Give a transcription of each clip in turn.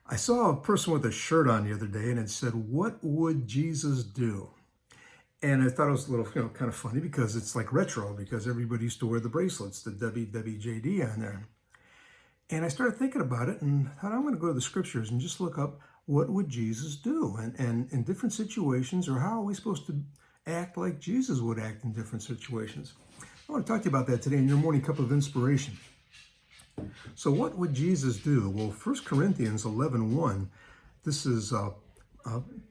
I saw a person with a shirt on the other day and it said, "What would Jesus do?" And I thought it was a little, kind of funny because it's like retro because everybody used to wear the bracelets, the WWJD on there. And I started thinking about it and thought, I'm going to go to the scriptures and just look up what would Jesus do? And in different situations, or how are we supposed to act like Jesus would act in different situations? I want to talk to you about that today in your morning cup of inspiration. So what would Jesus do? Well, 1 Corinthians 11:1, this is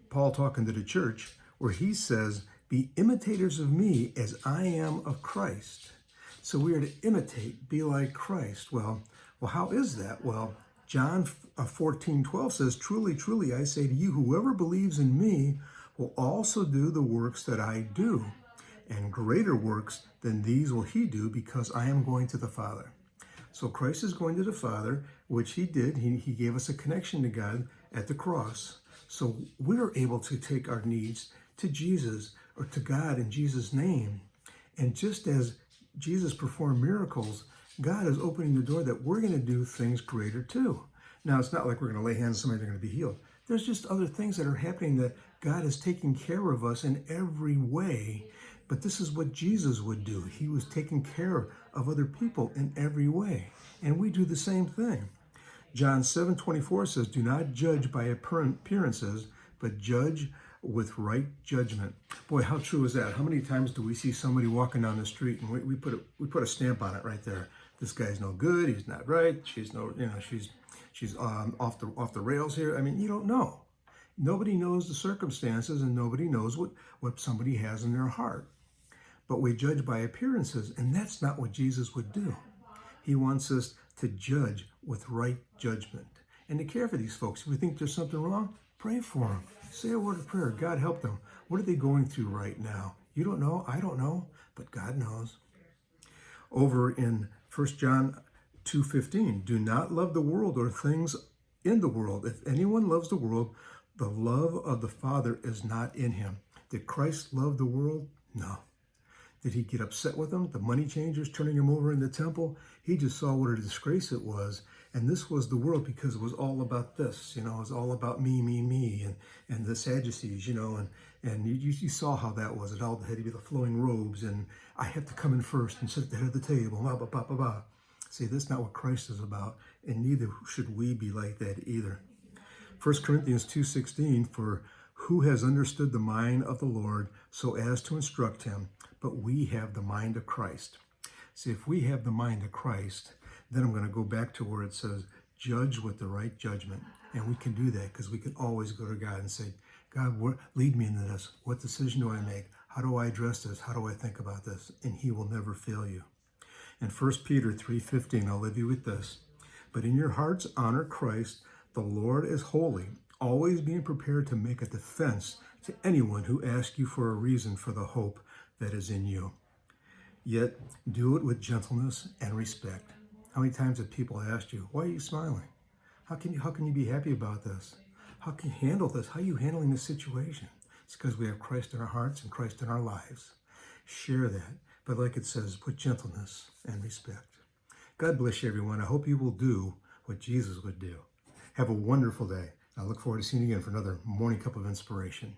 Paul talking to the church, where he says, "Be imitators of me as I am of Christ." So we are to imitate, be like Christ. Well, how is that? Well, John 14:12 says, "Truly, truly, I say to you, whoever believes in me will also do the works that I do, and greater works than these will he do, because I am going to the Father." So Christ is going to the Father, which he did. He gave us a connection to God at the cross. So we're able to take our needs to Jesus, or to God in Jesus' name. And just as Jesus performed miracles, God is opening the door that we're going to do things greater too. Now, it's not like we're going to lay hands on somebody, they're going to be healed. There's just other things that are happening that God is taking care of us in every way. But this is what Jesus would do. He was taking care of other people in every way. And we do the same thing. John 7:24 says, "Do not judge by appearances, but judge with right judgment." Boy, how true is that? How many times do we see somebody walking down the street and we put a stamp on it right there? This guy's no good. He's not right. She's off the rails here. I mean, you don't know. Nobody knows the circumstances, and nobody knows what somebody has in their heart. But we judge by appearances, and that's not what Jesus would do. He wants us to judge with right judgment and to care for these folks. If we think there's something wrong, pray for them. Say a word of prayer. God, help them. What are they going through right now? You don't know. I don't know. But God knows. Over in 1 John 2:15, "Do not love the world or things in the world. If anyone loves the world, the love of the Father is not in him." Did Christ love the world? No. Did he get upset with them? The money changers turning him over in the temple? He just saw what a disgrace it was. And this was the world, because it was all about this. It was all about me, and the Sadducees, and you saw how that was. It all had to be the flowing robes, and I had to come in first and sit at the head of the table, blah, blah, blah, blah, blah. See, that's not what Christ is about, and neither should we be like that either. 1 Corinthians 2:16, "For who has understood the mind of the Lord so as to instruct him? But we have the mind of Christ." See, if we have the mind of Christ, then I'm going to go back to where it says, judge with the right judgment. And we can do that because we can always go to God and say, "God, lead me into this. What decision do I make? How do I address this? How do I think about this?" And he will never fail you. In 1 Peter 3:15, I'll leave you with this. "But in your hearts honor Christ. The Lord is holy, always being prepared to make a defense to anyone who asks you for a reason for the hope that is in you. Yet do it with gentleness and respect." How many times have people asked you, "Why are you smiling? How can you be happy about this? How can you handle this? How are you handling this situation?" It's because we have Christ in our hearts and Christ in our lives. Share that. But like it says, with gentleness and respect. God bless you, everyone. I hope you will do what Jesus would do. Have a wonderful day. I look forward to seeing you again for another morning cup of inspiration.